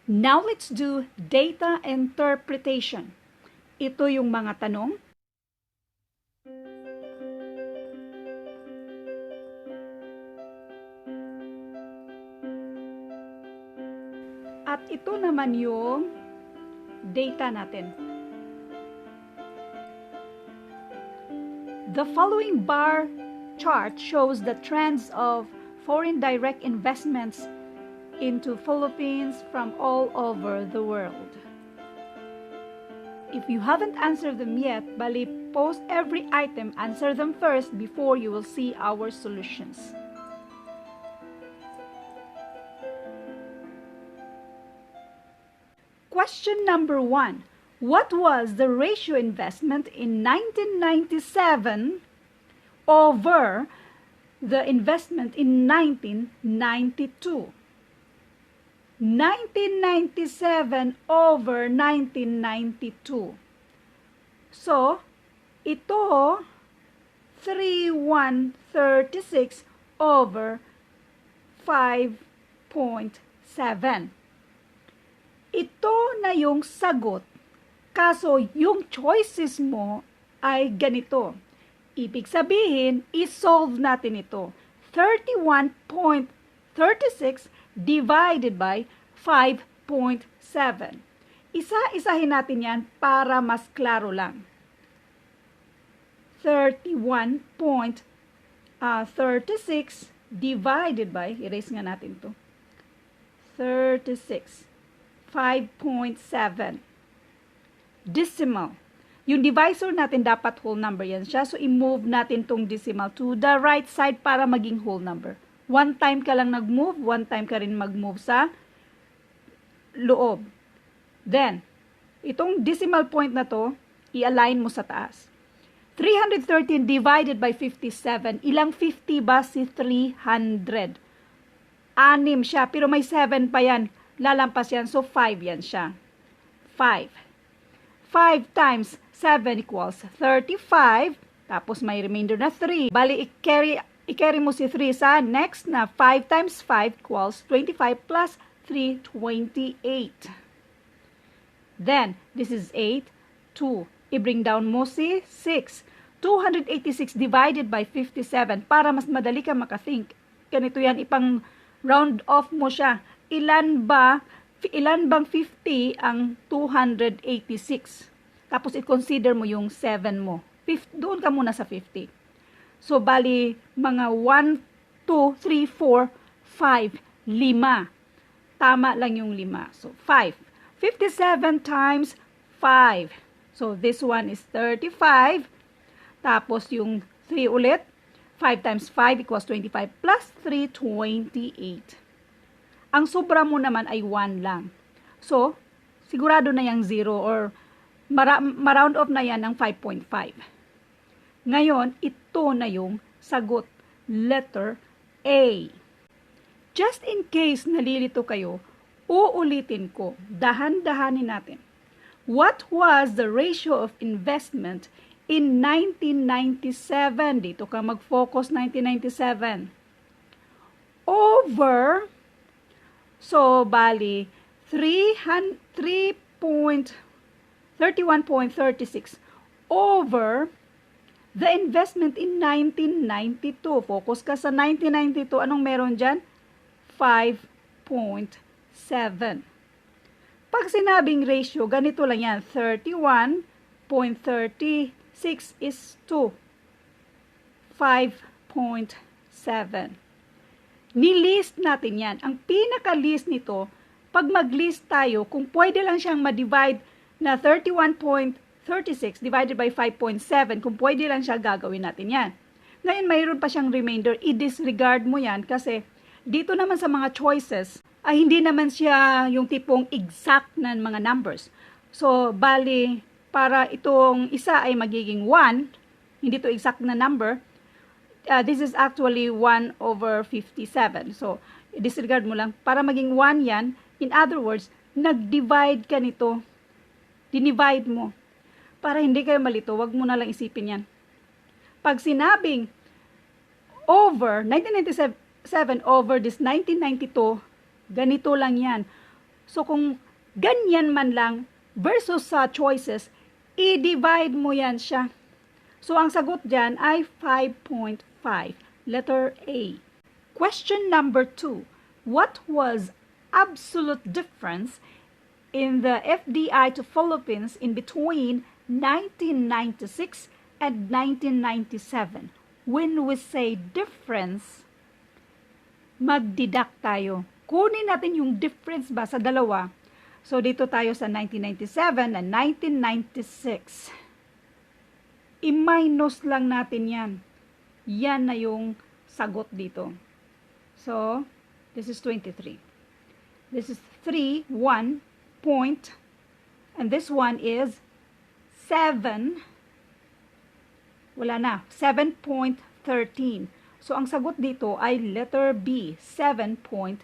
Now let's do data interpretation. Ito yung mga tanong. At ito naman yung data natin. The following bar chart shows the trends of foreign direct investments into Philippines from all over the world. If you haven't answered them yet, bali post every item, answer them first before you will see our solutions. Question number 1. What was the ratio investment in 1997 over the investment in 1992? 1997 over 1992. So, ito 3,136 over 5.7. Ito na yung sagot, kaso yung choices mo ay ganito. Ibig sabihin, isolve natin ito. 31.36 divided by 5.7. Isa-isahin natin yan para mas klaro lang. 31.36 divided by, erase nga natin to, 36. 5.7. Decimal. Yung divisor natin dapat whole number yan siya. So, i-move natin tong decimal to the right side para maging whole number. One time ka lang nag-move, one time ka rin mag-move sa loob. Then, itong decimal point na to, i-align mo sa taas. 313 divided by 57. Ilang 50 ba si 300? 6 siya, pero may 7 pa yan. Lalampas yan, so 5 yan siya. 5. 5 times 7 equals 35. Tapos may remainder na 3. Bali, i-carry mo si 3 sa next na 5 times 5 equals 25 plus 3, 28. Then, this is 8, 2. I-bring down mo si 6. 286 divided by 57. Para mas madali ka makathink. Ganito yan, ipang round off mo siya. Ilan bang 50 ang 286? Tapos i-consider mo yung 7 mo. Doon ka muna sa 50. So, bali, mga 1, 2, 3, 4, 5, 5. Tama lang yung 5. So, 5. 57 times 5. So, this one is 35. Tapos, yung 3 ulit. 5 times 5 equals 25 plus 3, 28. Ang sobra mo naman ay 1 lang. So, sigurado na yung 0 or ma-round off na yan ng 5.5. Ngayon, ito na yung sagot. Letter A. Just in case nalilito kayo, uulitin ko. Dahan-dahanin natin. What was the ratio of investment in 1997? Dito ka mag-focus 1997. Over... So, bali, 31.36 over the investment in 1992. Focus ka sa 1992. Anong meron dyan? 5.7. Pag sinabing ratio, ganito lang yan. 31.36 is to 5.7. Nilist natin yan. Ang pinaka-list nito, pag mag-list tayo, kung pwede lang siyang ma-divide na 31.36 divided by 5.7, kung pwede lang siya, gagawin natin yan. Ngayon, mayroon pa siyang remainder. I-disregard mo yan kasi dito naman sa mga choices, ay hindi naman siya yung tipong exact na mga numbers. So, bali, para itong isa ay magiging 1, hindi to exact na number, this is actually 1 over 57. So, disregard mo lang. Para maging 1 yan, in other words, nag-divide ka nito. Dinivide mo. Para hindi kayo malito, wag mo na lang isipin yan. Pag sinabing over 1997 over this 1992, ganito lang yan. So kung ganyan man lang versus sa choices, i-divide mo yan siya. So ang sagot dyan ay 5.5. Letter A. Question number 2. What was absolute difference in the FDI to Philippines in between 1996 and 1997? When we say difference, magdidak tayo. Kunin natin yung difference ba sa dalawa. So, dito tayo sa 1997 and 1996. I-minus lang natin yan. Yan na yung sagot dito. So, this is 23. This is 3, 1 point. And this one is 7. Wala na. 7.13. So, ang sagot dito ay letter B, 7.13.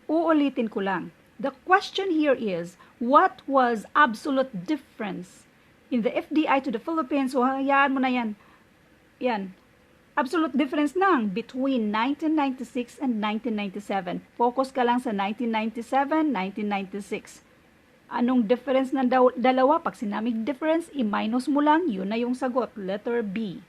Uulitin ko lang. The question here is, what was absolute difference in the FDI to the Philippines? So, hayaan mo na yan. Yan. Absolute difference lang between 1996 and 1997. Focus ka lang sa 1997, 1996. Anong difference ng dalawa? Pag sinaming difference, i-minus mo lang, yun na yung sagot. Letter B.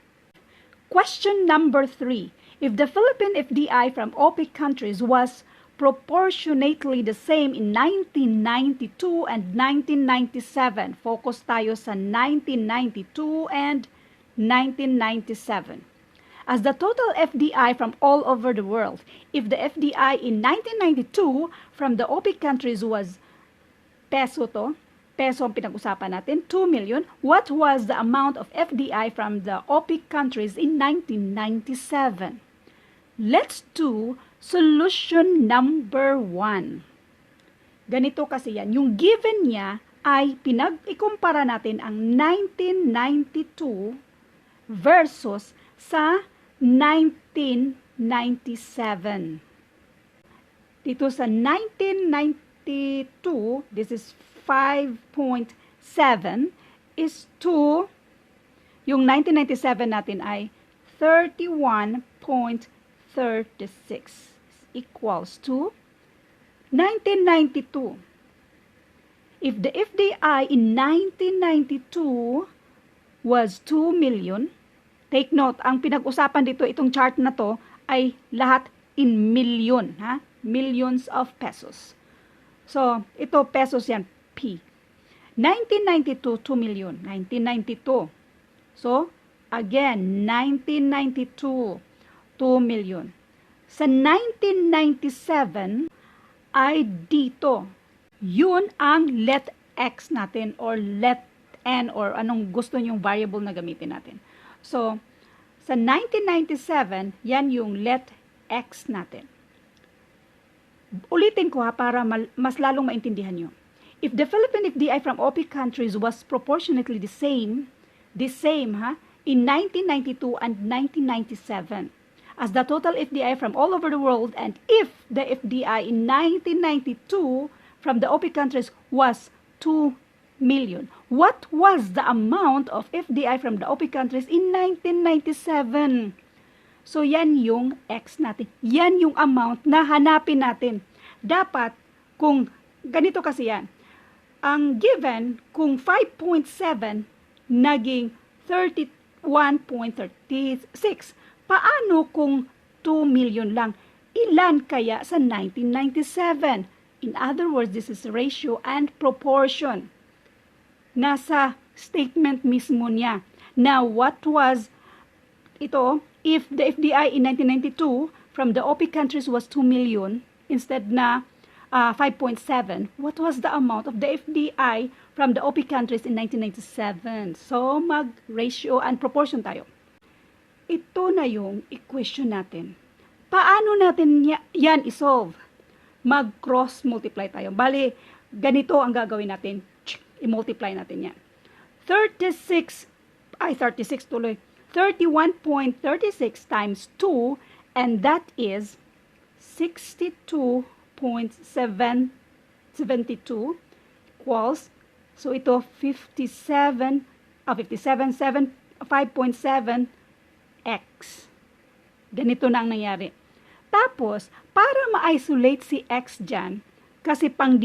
Question number 3. If the Philippine FDI from OPEC countries was proportionately the same in 1992 and 1997, focus tayo sa 1992 and 1997. As the total FDI from all over the world, if the FDI in 1992 from the OPEC countries was peso to, peso ang pinag-usapan natin, 2 million, what was the amount of FDI from the OPEC countries in 1997? Let's do solution number 1. Ganito kasi yan. Yung given niya ay ikumpara natin ang 1992 versus sa 1997. Dito sa 1992, this is 5.7 is 2. Yung 1997 natin ay 31.36 equals to 1992. If the FDI in 1992 was 2 million, take note, ang pinag-usapan dito, itong chart na to, ay lahat in million, ha? Millions of pesos. So, ito pesos yan, P. 1992, 2 million. 1992. So, again, 1992, 2 million. Sa 1997, ay dito. Yun ang let X natin or let N or anong gusto nyong variable na gamitin natin. So, sa 1997, yan yung let X natin. Ulitin ko ha para mas lalong maintindihan nyo. If the Philippine FDI from OPEC countries was proportionately the same ha, in 1992 and 1997, as the total FDI from all over the world, and if the FDI in 1992 from the OPEC countries was 2 million, what was the amount of FDI from the OPEC countries in 1997? So, yan yung X natin. Yan yung amount na hanapin natin. Dapat, kung ganito kasi yan, ang given, kung 5.7, naging 31.36. Paano kung 2 million lang? Ilan kaya sa 1997? In other words, this is ratio and proportion. Nasa statement mismo niya. Now, what was ito? If the FDI in 1992 from the OPEC countries was 2 million instead na 5.7, what was the amount of the FDI from the OPEC countries in 1997? So, mag-ratio and proportion tayo. Ito na yung equation natin. Paano natin yan isolve? Mag-cross multiply tayo. Bali, ganito ang gagawin natin. I-multiply natin yan. 36 tuloy. 31.36 times 2, and that is 62.772 equals, so ito 5.7 x. Ganito na ang nangyari. Tapos, para ma-isolate si x dyan, Kasi pang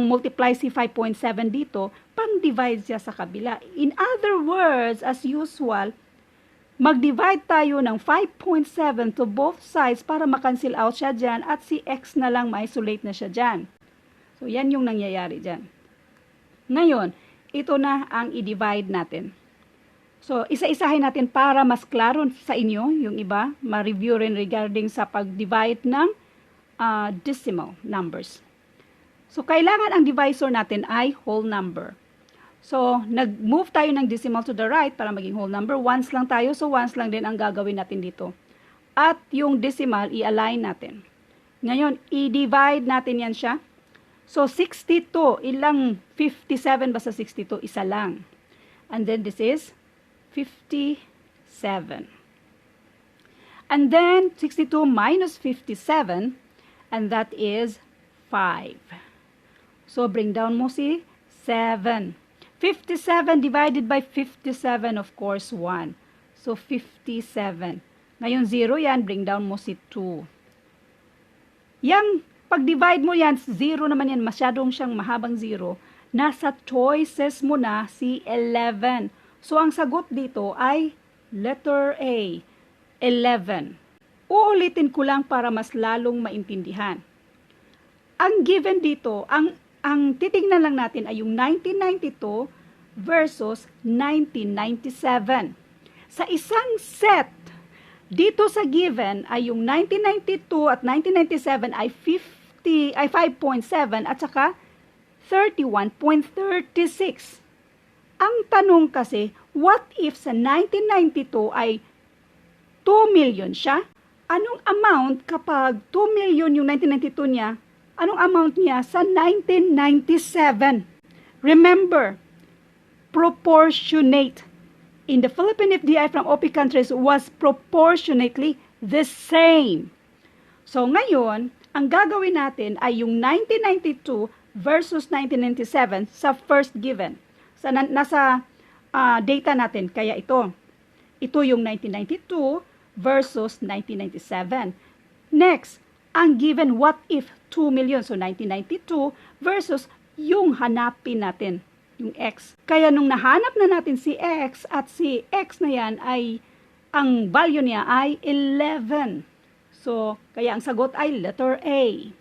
multiply si 5.7 dito, pang-divide siya sa kabila. In other words, as usual, mag-divide tayo ng 5.7 to both sides para makancel out siya dyan at si x na lang ma-isolate na siya dyan. So, yan yung nangyayari dyan. Ngayon, ito na ang i-divide natin. So, isa-isahin natin para mas klaro sa inyo, yung iba, ma-review rin regarding sa pag-divide ng decimal numbers. So, kailangan ang divisor natin ay whole number. So, nag-move tayo ng decimal to the right para maging whole number. Ones lang tayo, so ones lang din ang gagawin natin dito. At yung decimal, i-align natin. Ngayon, i-divide natin yan siya. So, 62, ilang 57 ba sa 62? Isa lang. And then, this is 57. And then, 62 minus 57, and that is 5. So, bring down mo si 7. 57 divided by 57, of course, 1. So, 57. Ngayon, 0 yan. Bring down mo si 2. Yang, pag-divide mo yan, 0 naman yan. Masyadong siyang mahabang 0. Nasa choices mo na si 11. So, ang sagot dito ay letter A, 11. Uulitin ko lang para mas lalong maintindihan. Ang given dito, ang titingnan lang natin ay yung 1992 versus 1997. Sa isang set, dito sa given ay yung 1992 at 1997 ay 5.7 at saka 31.36. Ang tanong kasi, what if sa 1992 ay 2 million siya? Anong amount kapag 2 million yung 1992 niya? Anong amount niya sa 1997? Remember, proportionate. In the Philippine FDI from OP countries was proportionately the same. So ngayon, ang gagawin natin ay yung 1992 versus 1997 sa first given. Nasa data natin, kaya ito. Ito yung 1992 versus 1997. Next, ang given what if 2 million. So, 1992 versus yung hanapin natin, yung x. Kaya nung nahanap na natin si x at si x na yan ay, ang value niya ay 11. So, kaya ang sagot ay letter A.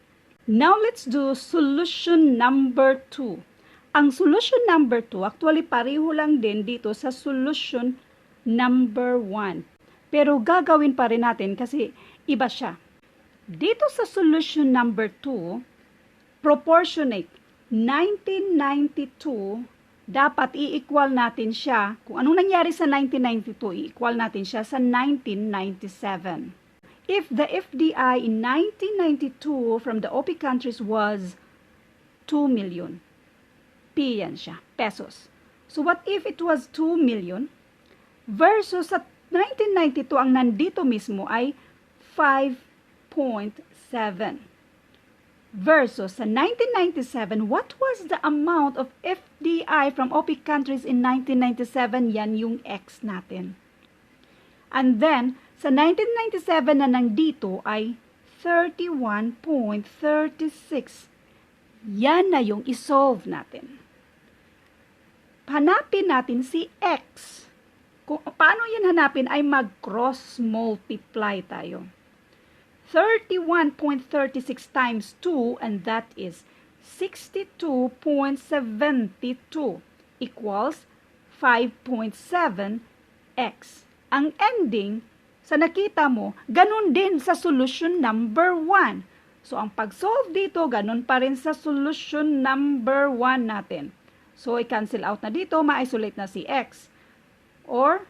Now, let's do solution number 2. Ang solution number 2, actually pareho lang din dito sa solution number 1. Pero gagawin pa rin natin kasi iba siya. Dito sa solution number 2, proportionate, 1992, dapat i-equal natin siya. Kung anong nangyari sa 1992, i-equal natin siya sa 1997. If the FDI in 1992 from the OP countries was 2 million, P yan siya, pesos. So what if it was 2 million versus sa 1992 ang nandito mismo ay 5.7 versus sa 1997, what was the amount of FDI from OP countries in 1997? Yan yung X natin. And then, sa 1997 na nandito ay 31.36. Yan na yung isolve natin. Hanapin natin si X. Kung paano yan hanapin ay mag-cross multiply tayo. 31.36 times 2, and that is 62.72 equals 5.7x. Ang ending, sa nakita mo, ganun din sa solution number 1. So, ang pag-solve dito, ganun pa rin sa solution number 1 natin. So, i-cancel out na dito, ma-isolate na si x. Or,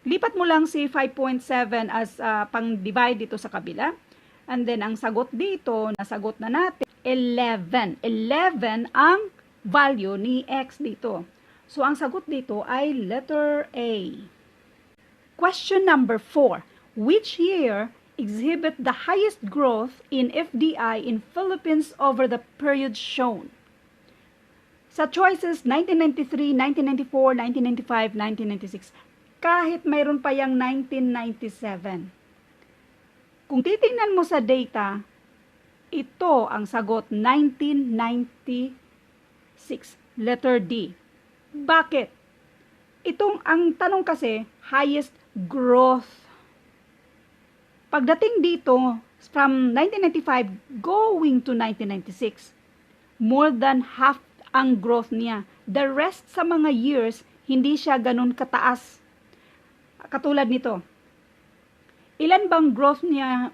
lipat mo lang si 5.7 as pang-divide dito sa kabila. And then, ang sagot dito, nasagot na natin, 11. 11 ang value ni x dito. So, ang sagot dito ay letter A. Question number 4. Which year exhibit the highest growth in FDI in Philippines over the period shown? Sa choices, 1993, 1994, 1995, 1996. Kahit mayroon pa yung 1997. Kung titingnan mo sa data, Ito ang sagot, 1996. Letter D. Bakit? Ang tanong kasi, highest growth. Pagdating dito, from 1995 going to 1996, more than half ang growth niya. The rest sa mga years, hindi siya ganun kataas. Katulad nito. Ilan bang growth niya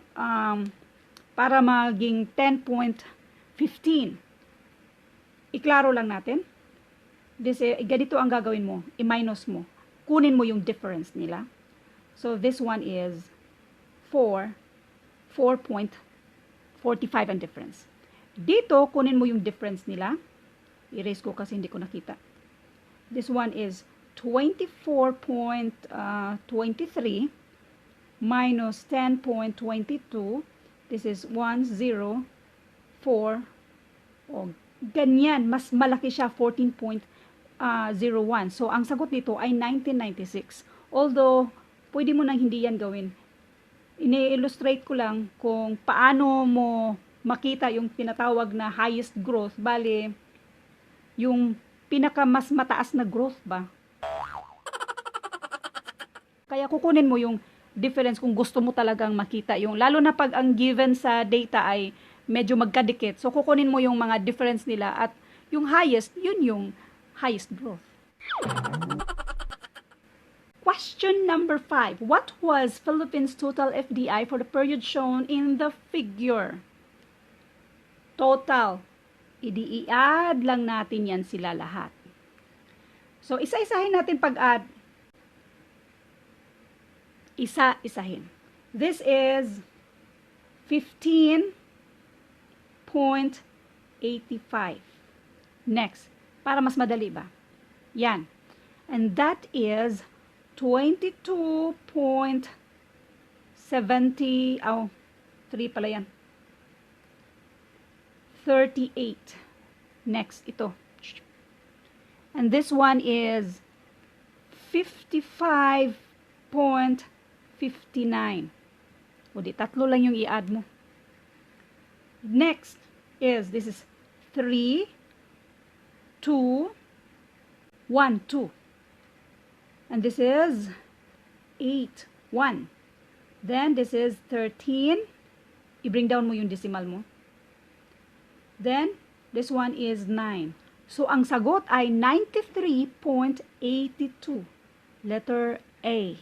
para maging 10.15? Iklaro lang natin. Ganito ang gagawin mo. I-minus mo. Kunin mo yung difference nila. So, this one is 4.45 ang difference. Dito, kunin mo yung difference nila. Erase ko kasi hindi ko nakita. This one is 24.23 minus 10.22. This is 104. Ganyan, mas malaki siya, 14.01. So, ang sagot dito ay 1996. Although, pwede mo nang hindi yan gawin. Ini-illustrate ko lang kung paano mo makita yung tinatawag na highest growth. Bale, yung pinaka mas mataas na growth ba? Kaya kukunin mo yung difference kung gusto mo talagang makita yung, lalo na pag ang given sa data ay medyo magkadikit. So, kukunin mo yung mga difference nila at yung highest, yun yung highest growth. Question number 5. What was Philippines' total FDI for the period shown in the figure? Total. I-add lang natin yan sila lahat. So, isa-isahin natin pag-add. Isa-isahin. This is 15.85. Next. Para mas madali ba? Yan. And that is 22.70. 3 pala yan. 38. Next, ito. And this one is 55.59. O di, tatlo lang yung i-add mo. Next is, this is 3, 2, 1, 2. And this is 8, 1. Then, this is 13. I-bring down mo yung decimal mo. Then, this one is 9. So, ang sagot ay 93.82. Letter A.